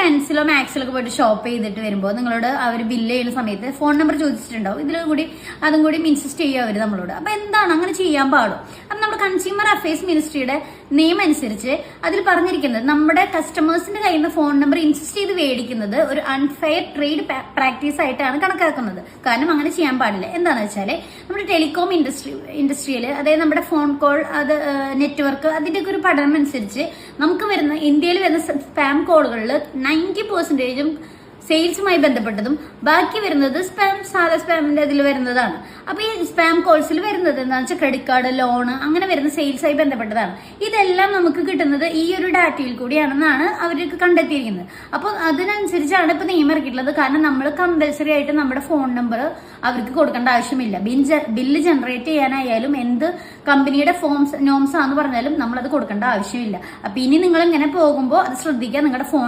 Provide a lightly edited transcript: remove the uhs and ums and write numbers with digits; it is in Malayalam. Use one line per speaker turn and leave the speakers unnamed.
മെൻസിലോ മാക്സിലൊക്കെ പോയിട്ട് ഷോപ്പ് ചെയ്തിട്ട് വരുമ്പോൾ നിങ്ങളോട് അവർ ബില്ല് ചെയ്യുന്ന സമയത്ത് ഫോൺ നമ്പർ ചോദിച്ചിട്ടുണ്ടാവും. അതും കൂടി ഇൻസിസ്റ്റ് ചെയ്യുക അവർ നമ്മളോട്. അപ്പൊ എന്താണ് അങ്ങനെ ചെയ്യാൻ പാടും? അപ്പൊ നമ്മുടെ കൺസ്യൂമർ അഫയേഴ്സ് മിനിസ്ട്രിയുടെ നിയമം അനുസരിച്ച് അതിൽ പറഞ്ഞിരിക്കുന്നത് നമ്മുടെ കസ്റ്റമേഴ്സിന്റെ കയ്യിൽ നിന്ന് ഫോൺ നമ്പർ ഇൻസിസ്റ്റ് ചെയ്ത് മേടിക്കുന്നത് ഒരു അൺഫെയർ ട്രേഡ് പ്രാക്ടീസ് ആയിട്ടാണ് കണക്കാക്കുന്നത്. കാരണം അങ്ങനെ ചെയ്യാൻ പാടില്ല. എന്താണെന്ന് വെച്ചാൽ നമ്മുടെ ടെലികോം ഇൻഡസ്ട്രിയിൽ, അതായത് നമ്മുടെ ഫോൺ കോൾ, അത് നെറ്റ്വർക്ക്, അതിന്റെയൊക്കെ ഒരു പഠനം അനുസരിച്ച് നമുക്ക് വരുന്ന ഇന്ത്യയിൽ വരുന്ന സ്പാം കോളുകളിൽ 90% സെയിൽസുമായി ബന്ധപ്പെട്ടതും ബാക്കി വരുന്നത് സാധാ സ്പാമിന്റെ അതിൽ വരുന്നതാണ്. അപ്പൊ ഈ സ്പാം കോൾസിൽ വരുന്നത് എന്താണെന്ന് വെച്ചാൽ ക്രെഡിറ്റ് കാർഡ്, ലോണ്, അങ്ങനെ വരുന്ന സെയിൽസായി ബന്ധപ്പെട്ടതാണ്. ഇതെല്ലാം നമുക്ക് കിട്ടുന്നത് ഈ ഒരു ഡാറ്റയിൽ കൂടിയാണെന്നാണ് അവർക്ക് കണ്ടെത്തിയിരിക്കുന്നത്. അപ്പോൾ അതിനനുസരിച്ചാണ് ഇപ്പൊ നിയമം ഇറക്കിയിട്ടുള്ളത്. കാരണം നമ്മൾ കമ്പൽസറി ആയിട്ട് നമ്മുടെ ഫോൺ നമ്പർ അവർക്ക് കൊടുക്കേണ്ട ആവശ്യമില്ല. ബില്ല് ജനറേറ്റ് ചെയ്യാനായാലും എന്ത് കമ്പനിയുടെ നോംസ് ആണെന്ന് പറഞ്ഞാലും നമ്മളത് കൊടുക്കേണ്ട ആവശ്യമില്ല. അപ്പൊ ഇനി നിങ്ങൾ ഇങ്ങനെ പോകുമ്പോൾ അത് ശ്രദ്ധിക്കുക. നിങ്ങളുടെ ഫോൺ